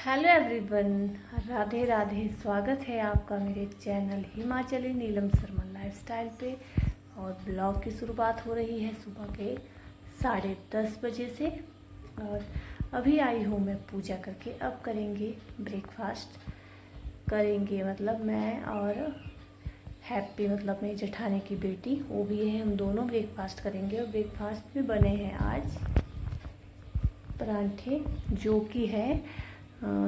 Hello everyone, Radhe Radhe. स्वागत है आपका मेरे चैनल हिमाचली नीलम शर्मा लाइफस्टाइल पे। और ब्लॉग की शुरुआत हो रही है सुबह के 10:30 बजे से। और अभी आई हूँ मैं पूजा करके। अब करेंगे ब्रेकफास्ट, करेंगे मतलब मैं और हैप्पी, मतलब मेरी जेठानी की बेटी, वो भी है। हम दोनों ब्रेकफास्ट करेंगे। और ब्रेकफास्ट में बने हैं आज परांठे, जो कि है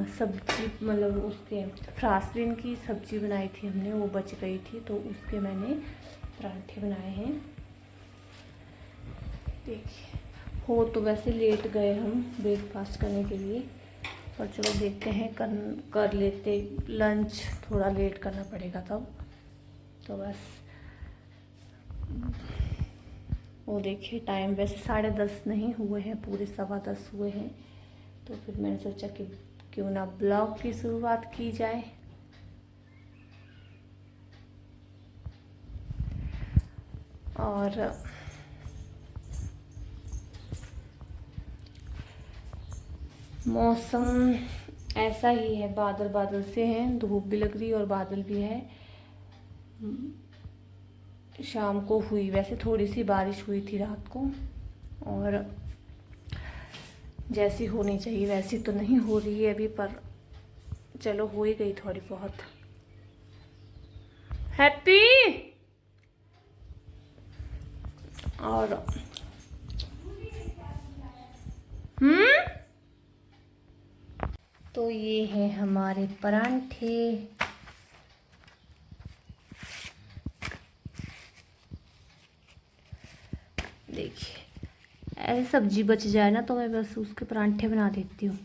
सब्जी, मतलब उसके फ्रांसबीन की सब्जी बनाई थी हमने, वो बच गई थी तो उसके मैंने परांठे बनाए हैं। देखिए, हो तो वैसे लेट गए हम ब्रेकफास्ट करने के लिए, पर चलो देखते हैं, कर लेते। लंच थोड़ा लेट करना पड़ेगा तब तो बस। वो देखिए टाइम वैसे 10:30 नहीं हुए हैं, पूरे 10:15 हुए हैं। तो फिर मैंने सोचा कि क्यों ना ब्लॉग की शुरुआत की जाए। और मौसम ऐसा ही है, बादल बादल से हैं, धूप भी लग रही है और बादल भी है। शाम को हुई वैसे थोड़ी सी बारिश हुई थी रात को, और जैसी होनी चाहिए वैसी तो नहीं हो रही है अभी, पर चलो हो ही गई थोड़ी बहुत। हैप्पी। और तो ये है हमारे परांठे। देखिए, ऐसे सब्जी बच जाए ना तो मैं बस उसके परांठे बना देती हूँ।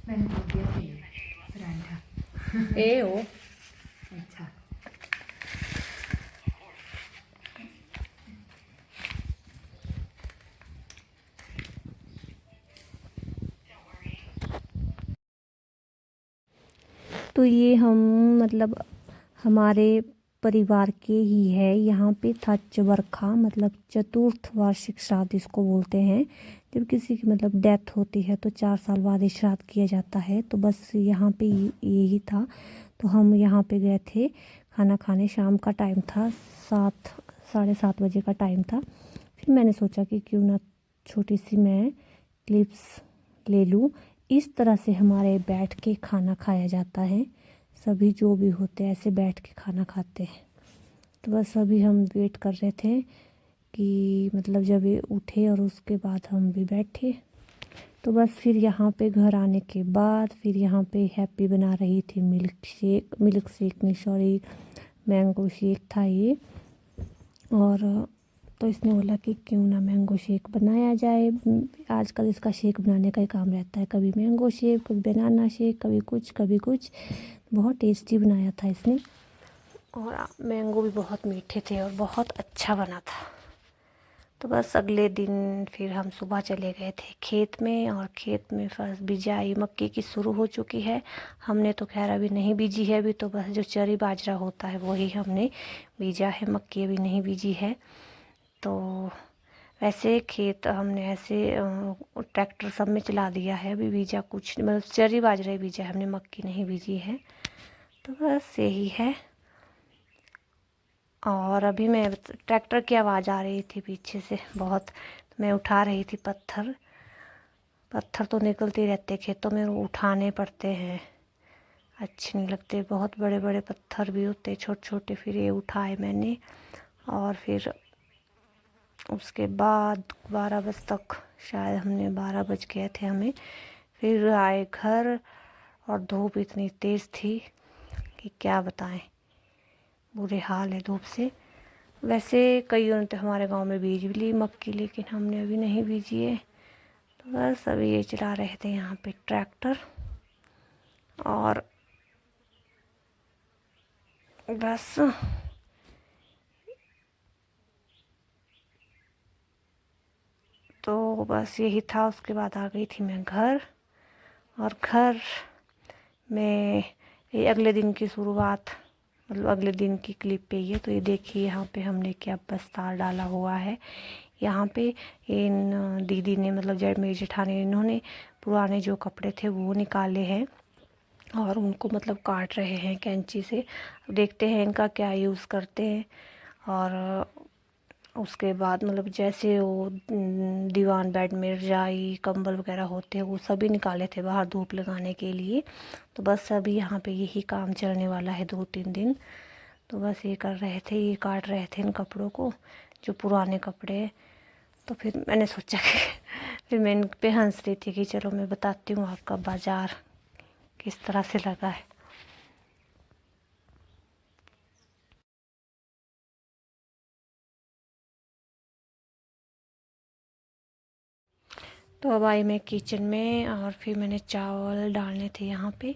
मैंने बोल दिया परांठा। ए ओ अच्छा, तो ये हम मतलब हमारे परिवार के ही है। यहाँ पे था चबरखा, मतलब चतुर्थ वार्षिक श्राद्ध इसको बोलते हैं। जब किसी की मतलब डेथ होती है तो 4 साल बाद ही श्राद्ध किया जाता है। तो बस यहाँ पे यही था, तो हम यहाँ पे गए थे खाना खाने। शाम का टाइम था, 7 साढ़े 7 बजे का टाइम था। फिर मैंने सोचा कि क्यों ना छोटी सी मैं क्लिप्स ले लूँ। इस तरह से हमारे बैठ के खाना खाया जाता है। सभी जो भी होते हैं ऐसे बैठ के खाना खाते हैं। तो बस अभी हम वेट कर रहे थे कि मतलब जब ये उठे, और उसके बाद हम भी बैठे। तो बस फिर यहाँ पे घर आने के बाद फिर यहाँ पे हैप्पी बना रही थी मिल्क शेक नहीं, सॉरी, मैंगो शेक था ये। और तो इसने बोला कि क्यों ना मैंगो शेक बनाया जाए। आजकल इसका शेक बनाने का ही काम रहता है, कभी मैंगो शेक, कभी बनाना शेक, कभी कुछ कभी कुछ। बहुत टेस्टी बनाया था इसने, और मैंगो भी बहुत मीठे थे और बहुत अच्छा बना था। तो बस अगले दिन फिर हम सुबह चले गए थे खेत में, और खेत में फर्स्ट बिजाई मक्की की शुरू हो चुकी है। हमने तो खैर अभी नहीं बीजी है, अभी तो बस जो चरी बाजरा होता है वही हमने बीजा है, मक्की अभी नहीं बीजी है। तो वैसे खेत हमने ऐसे ट्रैक्टर सब में चला दिया है, अभी बीजा कुछ मतलब चरी बाजरा ही बीजा है हमने, मक्की नहीं बीजी है। तो बस यही है। और अभी मैं ट्रैक्टर की आवाज़ आ रही थी पीछे से बहुत, तो मैं उठा रही थी पत्थर। पत्थर तो निकलते रहते खेतों में, वो उठाने पड़ते हैं, अच्छे नहीं लगते। बहुत बड़े बड़े पत्थर भी होते छोटे छोटे, फिर ये उठाए मैंने। और फिर उसके बाद 12 बजे तक, शायद हमने 12 बज गए थे हमें, फिर आए घर। और धूप इतनी तेज़ थी कि क्या बताएं, बुरे हाल है धूप से। वैसे कईयों ने तो हमारे गांव में बीज भी ली मक्की, लेकिन हमने अभी नहीं बीजी है। तो बस अभी ये चला रहे थे यहाँ पे ट्रैक्टर, और बस तो बस यही था। उसके बाद आ गई थी मैं घर, और घर मैं ये अगले दिन की शुरुआत, मतलब अगले दिन की क्लिप पे ये। तो ये देखिए यहाँ पे हमने क्या बस्ता डाला हुआ है। यहाँ पे इन दीदी ने, मतलब मेरी जेठानी, इन्होंने पुराने जो कपड़े थे वो निकाले हैं और उनको मतलब काट रहे हैं कैंची से। अब देखते हैं इनका क्या यूज़ करते हैं। और उसके बाद मतलब जैसे वो दीवान बेड में रजाई कंबल वगैरह होते हैं वो सभी निकाले थे बाहर धूप लगाने के लिए। तो बस अभी यहाँ पे यही काम चलने वाला है 2-3 दिन। तो बस ये कर रहे थे, ये काट रहे थे इन कपड़ों को, जो पुराने कपड़े हैं। तो फिर मैंने सोचा कि फिर मैं इन पे हंस रही थी कि चलो मैं बताती हूँ आपका बाज़ार किस तरह से लगा है। तो अब आई मैं किचन में और फिर मैंने चावल डालने थे यहाँ पे।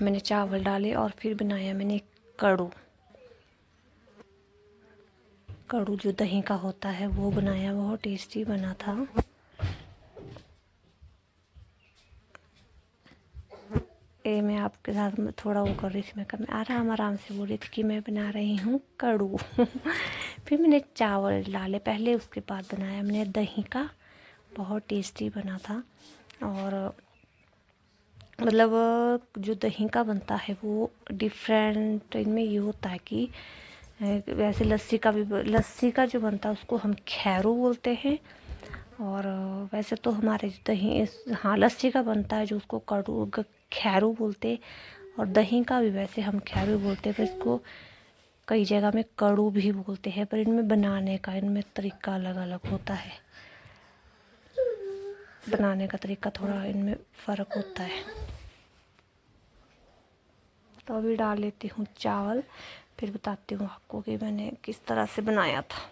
मैंने चावल डाले और फिर बनाया मैंने कड़ू। कड़ू जो दही का होता है वो बनाया, बहुत टेस्टी बना था। ये मैं आपके साथ में थोड़ा वो कर रही थी, मैं आराम आराम से बोल रही थी कि मैं बना रही हूँ कड़ू। फिर मैंने चावल डाले पहले, उसके बाद बनाया मैंने दही का, बहुत टेस्टी बना था। और मतलब जो दही का बनता है वो डिफरेंट इनमें ये होता है कि वैसे लस्सी का भी, लस्सी का जो बनता है उसको हम खैरू बोलते हैं। और वैसे तो हमारे जो दही, हाँ लस्सी का बनता है जो उसको कड़ू खैरू बोलते। और दही का भी वैसे हम खैरू बोलते हैं, पर इसको कई जगह में कड़ू भी बोलते हैं। पर इनमें बनाने का, इनमें तरीका अलग अलग होता है, बनाने का तरीका थोड़ा इनमें फ़र्क होता है। तो अभी डाल लेती हूँ चावल, फिर बताती हूँ आपको कि मैंने किस तरह से बनाया था।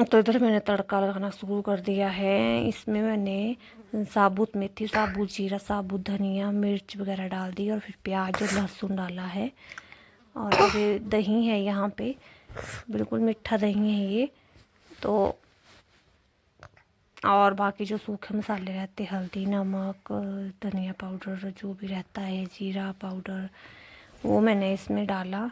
तो इधर मैंने तड़का लगाना शुरू कर दिया है। इसमें मैंने साबुत मेथी, साबुत जीरा, साबुत धनिया, मिर्च वगैरह डाल दी और फिर प्याज और लहसुन डाला है। और ये दही है यहाँ पे, बिल्कुल मीठा दही है ये। तो और बाकी जो सूखे मसाले रहते, हल्दी, नमक, धनिया पाउडर जो भी रहता है, जीरा पाउडर, वो मैंने इसमें डाला।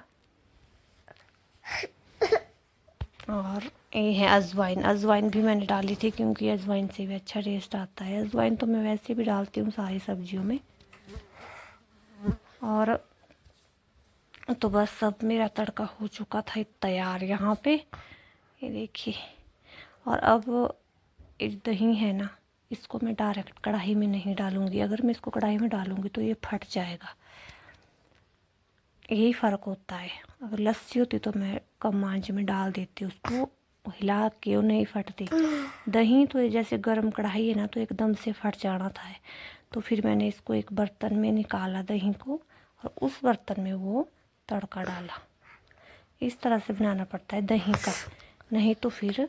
और ये है अजवाइन, अजवाइन भी मैंने डाली थी क्योंकि अजवाइन से भी अच्छा टेस्ट आता है। अजवाइन तो मैं वैसे भी डालती हूँ सारी सब्जियों में। और तो बस सब मेरा तड़का हो चुका था तैयार यहाँ पे, ये देखिए। और अब ये दही है ना, इसको मैं डायरेक्ट कढ़ाई में नहीं डालूँगी। अगर मैं इसको कढ़ाई में डालूँगी तो ये फट जाएगा, यही फ़र्क होता है। अगर लस्सी होती तो मैं कम आंच में डाल देती, उसको हिला के, वो नहीं फटती। दही तो जैसे गरम कढ़ाई है ना तो एकदम से फट जाना था। तो फिर मैंने इसको एक बर्तन में निकाला दही को, और उस बर्तन में वो तड़का डाला। इस तरह से बनाना पड़ता है दही का, नहीं तो फिर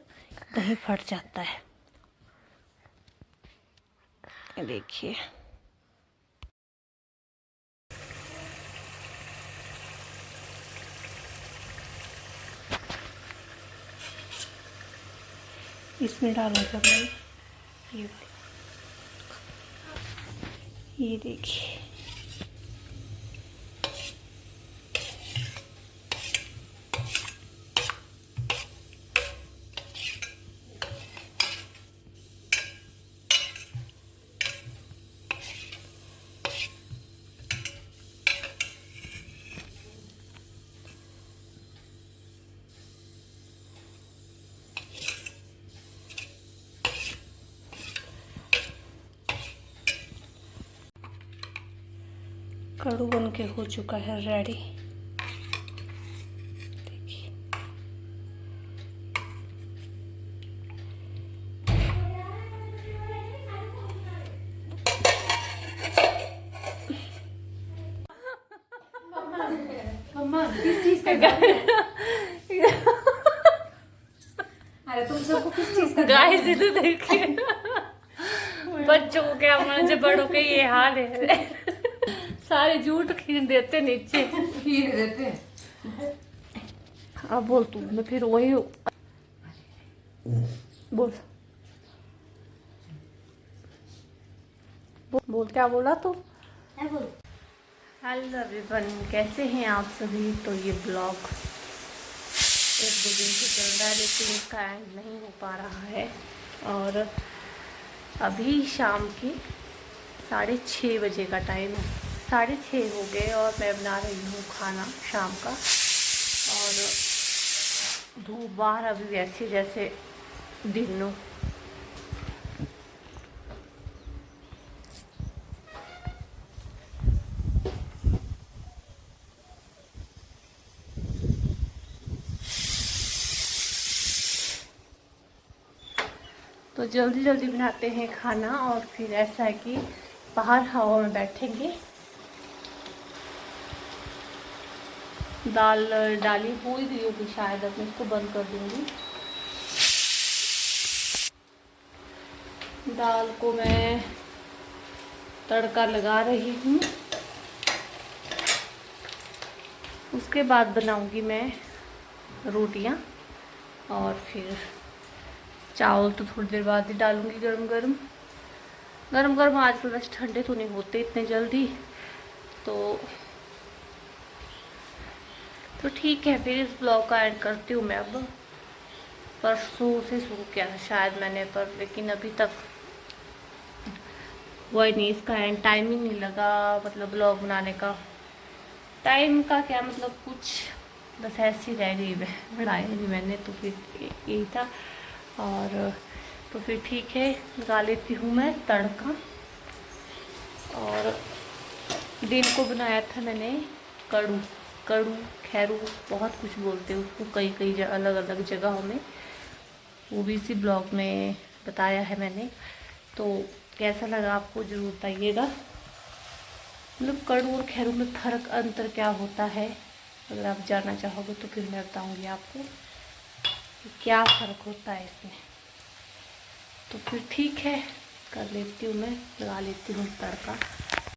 दही फट जाता है। देखिए इसमें डालूंगा मैं ये देखिए। कड़ू बन के हो चुका है रेडी। देखिए मम्मा किस चीज का अरे तुम सबको किस चीज का गाइस इधर देखिए, बच्चों को क्या मन, बड़ों के ये हाल है। सारे झूठ खींच देते नीचे। खीर देते। अब बोल तू, मैं फिर वही बोल। बोल क्या बोला तू? हेलो एवरीवन, कैसे हैं आप सभी। तो ये ब्लॉग एक दो दिन से चल रहा है लेकिन इसका एंड नहीं हो पा रहा है। और अभी शाम के 6:30 बजे का टाइम है, 6:30 हो गए और मैं बना रही हूँ खाना शाम का। और धूप बाहर अभी वैसे जैसे दिन हो। तो जल्दी जल्दी बनाते हैं खाना और फिर ऐसा है कि बाहर हवा में बैठेंगे। दाल डाली हो ही गई होगी शायद, अब मैं इसको बंद कर दूंगी। दाल को मैं तड़का लगा रही हूँ, उसके बाद बनाऊंगी मैं रोटियाँ और फिर चावल तो थोड़ी देर बाद ही डालूंगी गरम गरम। आजकल वैसे ठंडे तो नहीं होते इतने जल्दी, तो ठीक है। फिर इस ब्लॉग का एंड करती हूँ मैं। अब परसों से शुरू किया था शायद मैंने, पर लेकिन अभी तक वही नहीं, इसका एंड टाइम ही नहीं लगा। मतलब ब्लॉग बनाने का टाइम का क्या मतलब, कुछ बस ऐसी रह गई, बढ़ाया नहीं मैंने, तो फिर यही था। और तो फिर ठीक है, लगा लेती हूँ मैं तड़का। और दिन को बनाया था मैंने कड़ू खैरू, बहुत कुछ बोलते हैं उसको कई अलग अलग जगहों में, वो भी इसी ब्लॉग में बताया है मैंने। तो कैसा लगा आपको ज़रूर बताइएगा। मतलब कड़ू और खैरू में फ़र्क अंतर क्या होता है, अगर आप जानना चाहोगे तो फिर मैं बताऊँगी आपको कि क्या फ़र्क होता है इसमें। तो फिर ठीक है, कर लेती हूँ मैं, लगा लेती हूँ तड़का।